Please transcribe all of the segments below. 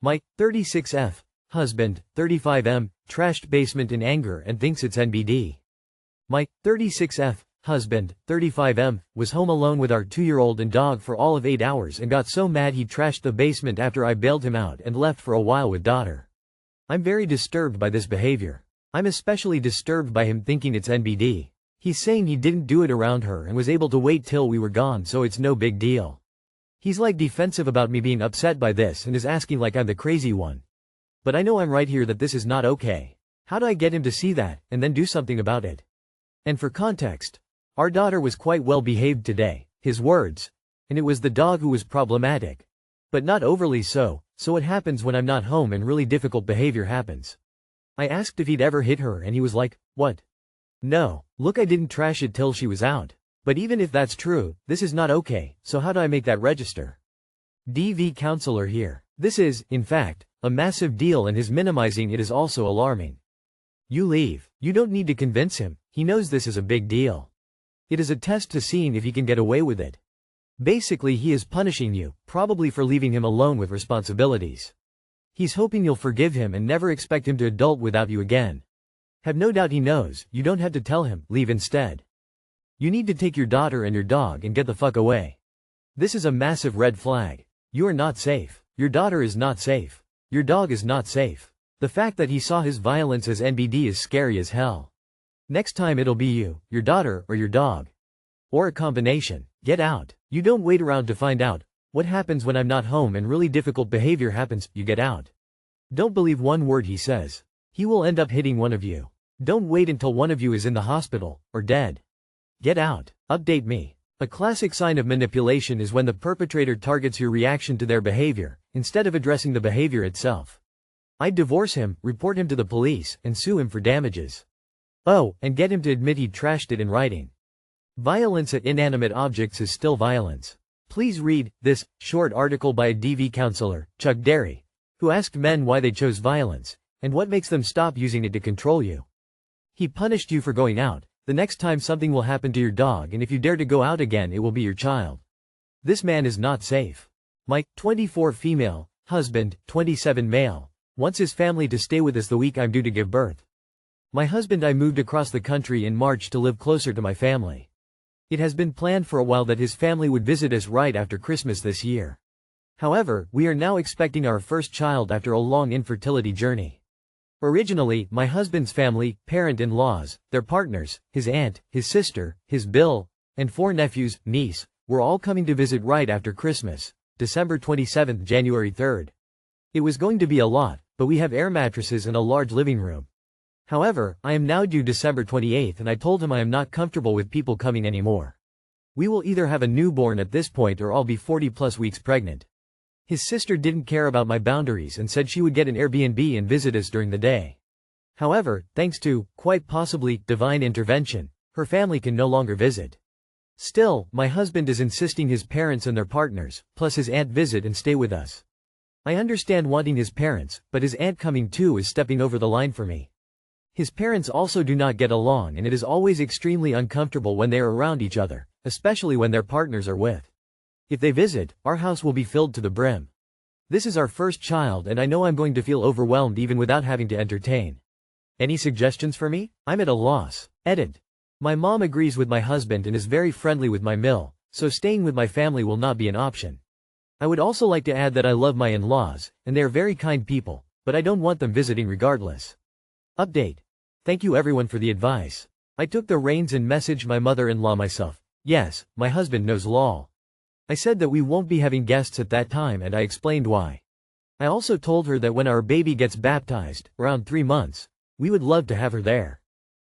My 36F husband, 35M, trashed basement in anger and thinks it's NBD. My 36F husband, 35M, was home alone with our 2-year-old and dog for all of 8 hours and got so mad he trashed the basement after I bailed him out and left for a while with daughter. I'm very disturbed by this behavior. I'm especially disturbed by him thinking it's NBD. He's saying he didn't do it around her and was able to wait till we were gone, so it's no big deal. He's like defensive about me being upset by this and is asking like I'm the crazy one. But I know I'm right here that this is not okay. How do I get him to see that, and then do something about it? And for context, our daughter was quite well behaved today, his words, and it was the dog who was problematic. But not overly so what happens when I'm not home and really difficult behavior happens? I asked if he'd ever hit her and he was like, what? No, look, I didn't trash it till she was out. But even if that's true, this is not okay, so how do I make that register? DV counselor here. This is, in fact, a massive deal, and his minimizing it is also alarming. You leave. You don't need to convince him, he knows this is a big deal. It is a test to seeing if he can get away with it. Basically, he is punishing you, probably for leaving him alone with responsibilities. He's hoping you'll forgive him and never expect him to adult without you again. Have no doubt he knows, you don't have to tell him, leave instead. You need to take your daughter and your dog and get the fuck away. This is a massive red flag. You are not safe. Your daughter is not safe. Your dog is not safe. The fact that he saw his violence as NBD is scary as hell. Next time it'll be you, your daughter, or your dog. Or a combination. Get out. You don't wait around to find out. What happens when I'm not home and really difficult behavior happens? You get out. Don't believe one word he says. He will end up hitting one of you. Don't wait until one of you is in the hospital, or dead. Get out. Update me. A classic sign of manipulation is when the perpetrator targets your reaction to their behavior, instead of addressing the behavior itself. I'd divorce him, report him to the police, and sue him for damages. Oh, and get him to admit he trashed it in writing. Violence at inanimate objects is still violence. Please read this short article by a DV counselor, Chuck Derry, who asked men why they chose violence, and what makes them stop using it to control you. He punished you for going out. The next time something will happen to your dog, and if you dare to go out again, it will be your child. This man is not safe. My 24 female husband, 27 male, wants his family to stay with us the week I'm due to give birth. My husband and I moved across the country in March to live closer to my family. It has been planned for a while that his family would visit us right after Christmas this year. However, we are now expecting our first child after a long infertility journey. Originally, my husband's family, parent-in-laws, their partners, his aunt, his sister, his Bill, and 4 nephews, niece, were all coming to visit right after Christmas, December 27th, January 3rd. It was going to be a lot, but we have air mattresses and a large living room. However, I am now due December 28th, and I told him I am not comfortable with people coming anymore. We will either have a newborn at this point or I'll be 40+ weeks pregnant. His sister didn't care about my boundaries and said she would get an Airbnb and visit us during the day. However, thanks to, quite possibly, divine intervention, her family can no longer visit. Still, my husband is insisting his parents and their partners, plus his aunt, visit and stay with us. I understand wanting his parents, but his aunt coming too is stepping over the line for me. His parents also do not get along, and it is always extremely uncomfortable when they are around each other, especially when their partners are with. If they visit, our house will be filled to the brim. This is our first child, and I know I'm going to feel overwhelmed even without having to entertain. Any suggestions for me? I'm at a loss. Edit. My mom agrees with my husband and is very friendly with my mill, so staying with my family will not be an option. I would also like to add that I love my in-laws, and they are very kind people, but I don't want them visiting regardless. Update. Thank you everyone for the advice. I took the reins and messaged my mother-in-law myself. Yes, my husband knows law. I said that we won't be having guests at that time, and I explained why. I also told her that when our baby gets baptized, around 3 months, we would love to have her there.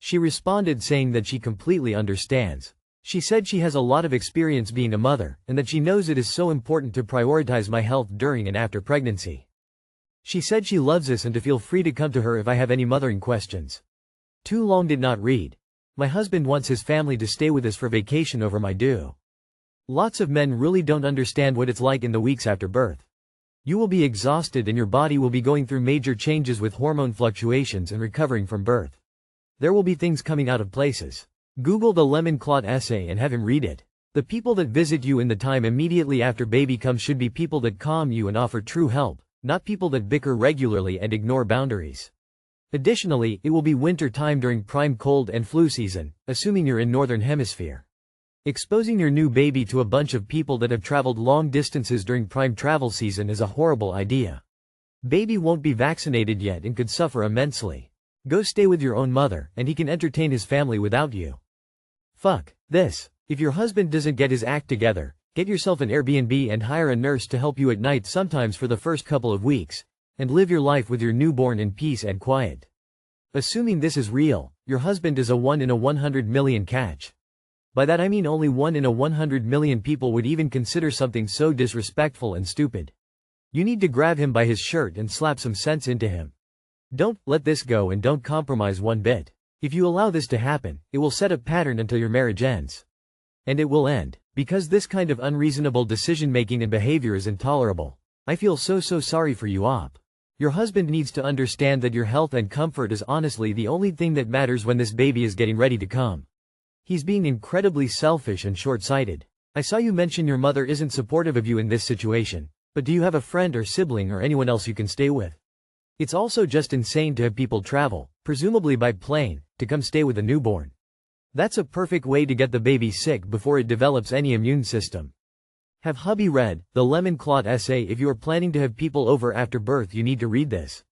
She responded saying that she completely understands. She said she has a lot of experience being a mother, and that she knows it is so important to prioritize my health during and after pregnancy. She said she loves us and to feel free to come to her if I have any mothering questions. Too long did not read. My husband wants his family to stay with us for vacation over my due. Lots of men really don't understand what it's like in the weeks after birth. You will be exhausted and your body will be going through major changes with hormone fluctuations and recovering from birth. There will be things coming out of places. Google the Lemon Clot essay and have him read it. The people that visit you in the time immediately after baby comes should be people that calm you and offer true help, not people that bicker regularly and ignore boundaries. Additionally, it will be winter time during prime cold and flu season, assuming you're in Northern Hemisphere. Exposing your new baby to a bunch of people that have traveled long distances during prime travel season is a horrible idea. Baby won't be vaccinated yet and could suffer immensely. Go stay with your own mother, and he can entertain his family without you. Fuck this. If your husband doesn't get his act together, get yourself an Airbnb and hire a nurse to help you at night sometimes for the first couple of weeks, and live your life with your newborn in peace and quiet. Assuming this is real, your husband is a 1 in a 100 million catch. By that I mean only 1 in a 100 million people would even consider something so disrespectful and stupid. You need to grab him by his shirt and slap some sense into him. Don't let this go and don't compromise one bit. If you allow this to happen, it will set a pattern until your marriage ends. And it will end, because this kind of unreasonable decision-making and behavior is intolerable. I feel so sorry for you, Op. Your husband needs to understand that your health and comfort is honestly the only thing that matters when this baby is getting ready to come. He's being incredibly selfish and short-sighted. I saw you mention your mother isn't supportive of you in this situation, but do you have a friend or sibling or anyone else you can stay with? It's also just insane to have people travel, presumably by plane, to come stay with a newborn. That's a perfect way to get the baby sick before it develops any immune system. Have hubby read the Lemon Clot essay? If you are planning to have people over after birth, you need to read this.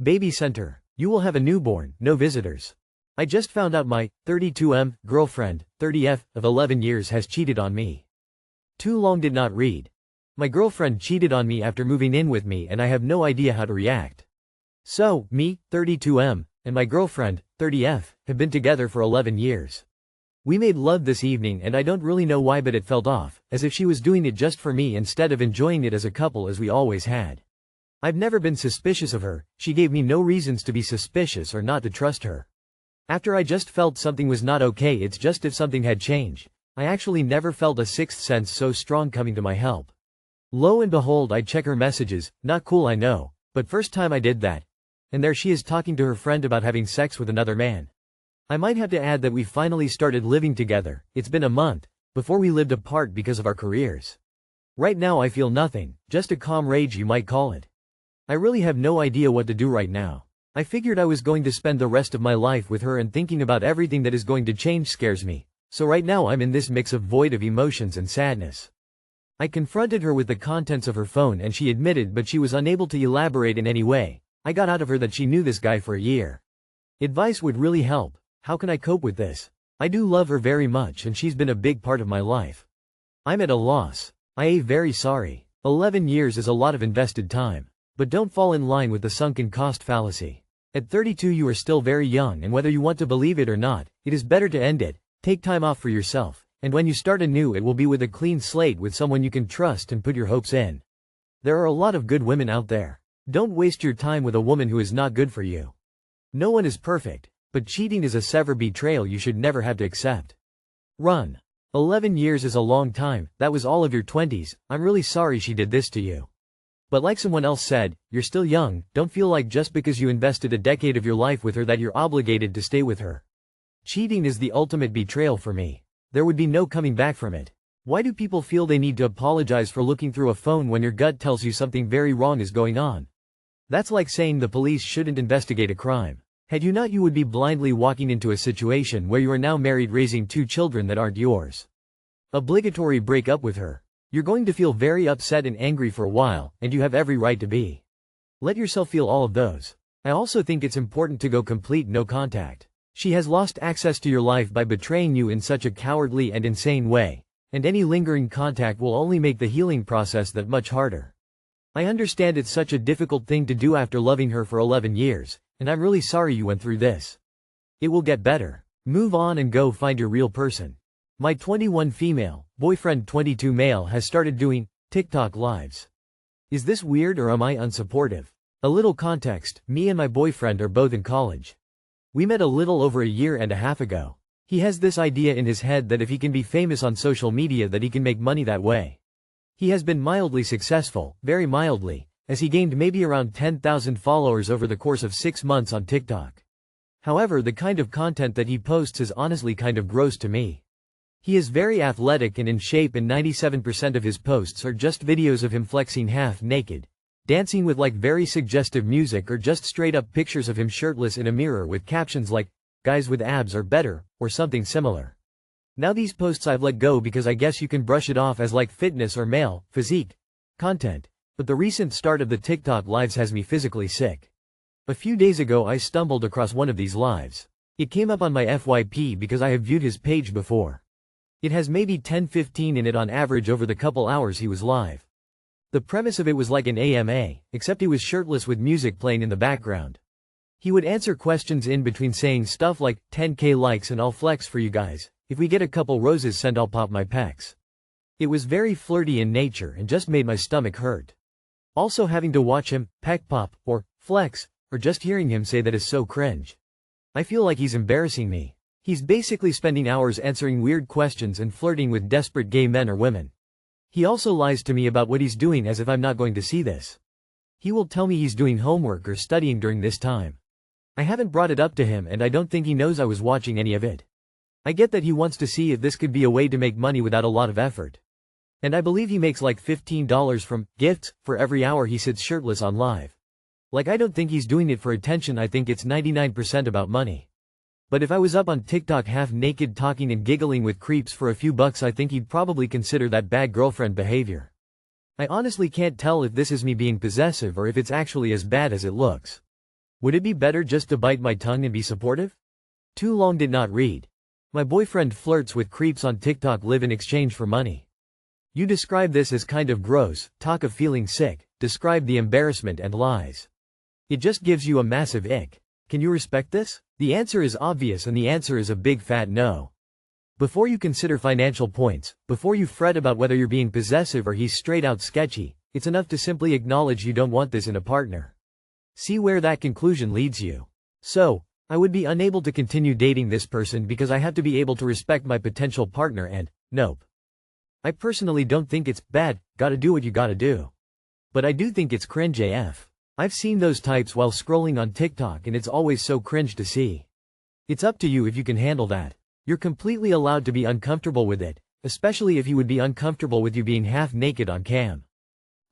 Baby center. You will have a newborn, no visitors. I just found out my 32M girlfriend, 30F, of 11 years has cheated on me. Too long did not read. My girlfriend cheated on me after moving in with me and I have no idea how to react. So, me, 32M, and my girlfriend, 30F, have been together for 11 years. We made love this evening and I don't really know why, but it felt off, as if she was doing it just for me instead of enjoying it as a couple as we always had. I've never been suspicious of her, she gave me no reasons to be suspicious or not to trust her. After I just felt something was not okay, it's just if something had changed. I actually never felt a sixth sense so strong coming to my help. Lo and behold, I check her messages, not cool I know, but first time I did that. And there she is talking to her friend about having sex with another man. I might have to add that we finally started living together, it's been a month, before we lived apart because of our careers. Right now I feel nothing, just a calm rage you might call it. I really have no idea what to do right now. I figured I was going to spend the rest of my life with her and thinking about everything that is going to change scares me, so right now I'm in this mix of void of emotions and sadness. I confronted her with the contents of her phone and she admitted, but she was unable to elaborate in any way. I got out of her that she knew this guy for a year. Advice would really help. How can I cope with this? I do love her very much and she's been a big part of my life. I'm at a loss. I am very sorry. 11 years is a lot of invested time. But don't fall in line with the sunken cost fallacy. At 32 you are still very young, and whether you want to believe it or not, it is better to end it, take time off for yourself, and when you start anew it will be with a clean slate with someone you can trust and put your hopes in. There are a lot of good women out there. Don't waste your time with a woman who is not good for you. No one is perfect. But cheating is a severe betrayal you should never have to accept. Run. 11 years is a long time, that was all of your 20s, I'm really sorry she did this to you. But like someone else said, you're still young, don't feel like just because you invested a decade of your life with her that you're obligated to stay with her. Cheating is the ultimate betrayal for me. There would be no coming back from it. Why do people feel they need to apologize for looking through a phone when your gut tells you something very wrong is going on? That's like saying the police shouldn't investigate a crime. Had you not, you would be blindly walking into a situation where you are now married raising 2 children that aren't yours. Obligatory break up with her. You're going to feel very upset and angry for a while, and you have every right to be. Let yourself feel all of those. I also think it's important to go complete no contact. She has lost access to your life by betraying you in such a cowardly and insane way, and any lingering contact will only make the healing process that much harder. I understand it's such a difficult thing to do after loving her for 11 years. And I'm really sorry you went through this. It will get better. Move on and go find your real person. My 21 female, boyfriend 22 male has started doing TikTok lives. Is this weird or am I unsupportive? A little context, me and my boyfriend are both in college. We met a little over a year and a half ago. He has this idea in his head that if he can be famous on social media that he can make money that way. He has been mildly successful, very mildly, as he gained maybe around 10,000 followers over the course of 6 months on TikTok. However, the kind of content that he posts is honestly kind of gross to me. He is very athletic and in shape, and 97% of his posts are just videos of him flexing half naked, dancing with like very suggestive music, or just straight up pictures of him shirtless in a mirror with captions like, "Guys with abs are better," or something similar. Now these posts I've let go because I guess you can brush it off as like fitness or male, physique content. But the recent start of the TikTok lives has me physically sick. A few days ago I stumbled across one of these lives. It came up on my FYP because I have viewed his page before. It has maybe 10-15 in it on average over the couple hours he was live. The premise of it was like an AMA, except he was shirtless with music playing in the background. He would answer questions in between saying stuff like, 10k likes and I'll flex for you guys. If we get a couple roses sent I'll pop my pecs. It was very flirty in nature and just made my stomach hurt. Also having to watch him, peck pop, or flex, or just hearing him say that is so cringe. I feel like he's embarrassing me. He's basically spending hours answering weird questions and flirting with desperate gay men or women. He also lies to me about what he's doing as if I'm not going to see this. He will tell me he's doing homework or studying during this time. I haven't brought it up to him and I don't think he knows I was watching any of it. I get that he wants to see if this could be a way to make money without a lot of effort. And I believe he makes like $15 from gifts for every hour he sits shirtless on live. Like I don't think he's doing it for attention, I think it's 99% about money. But if I was up on TikTok half naked talking and giggling with creeps for a few bucks, I think he'd probably consider that bad girlfriend behavior. I honestly can't tell if this is me being possessive or if it's actually as bad as it looks. Would it be better just to bite my tongue and be supportive? Too long did not read. My boyfriend flirts with creeps on TikTok live in exchange for money. You describe this as kind of gross, talk of feeling sick, describe the embarrassment and lies. It just gives you a massive ick. Can you respect this? The answer is obvious and the answer is a big fat no. Before you consider financial points, before you fret about whether you're being possessive or he's straight out sketchy, it's enough to simply acknowledge you don't want this in a partner. See where that conclusion leads you. So, I would be unable to continue dating this person because I have to be able to respect my potential partner and, nope. I personally don't think it's bad, gotta do what you gotta do. But I do think it's cringe AF. I've seen those types while scrolling on TikTok and it's always so cringe to see. It's up to you if you can handle that. You're completely allowed to be uncomfortable with it, especially if he would be uncomfortable with you being half naked on cam.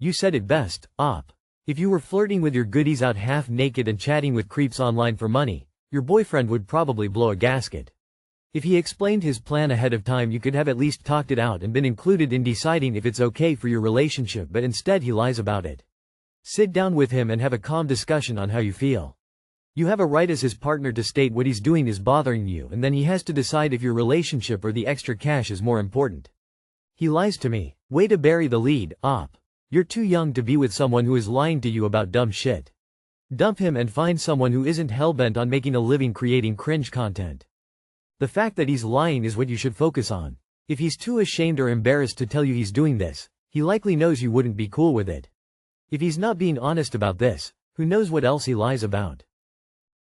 You said it best, op. If you were flirting with your goodies out half naked and chatting with creeps online for money, your boyfriend would probably blow a gasket. If he explained his plan ahead of time, you could have at least talked it out and been included in deciding if it's okay for your relationship, but instead he lies about it. Sit down with him and have a calm discussion on how you feel. You have a right as his partner to state what he's doing is bothering you, and then he has to decide if your relationship or the extra cash is more important. He lies to me. Way to bury the lead, op. You're too young to be with someone who is lying to you about dumb shit. Dump him and find someone who isn't hellbent on making a living creating cringe content. The fact that he's lying is what you should focus on. If he's too ashamed or embarrassed to tell you he's doing this, he likely knows you wouldn't be cool with it. If he's not being honest about this, who knows what else he lies about.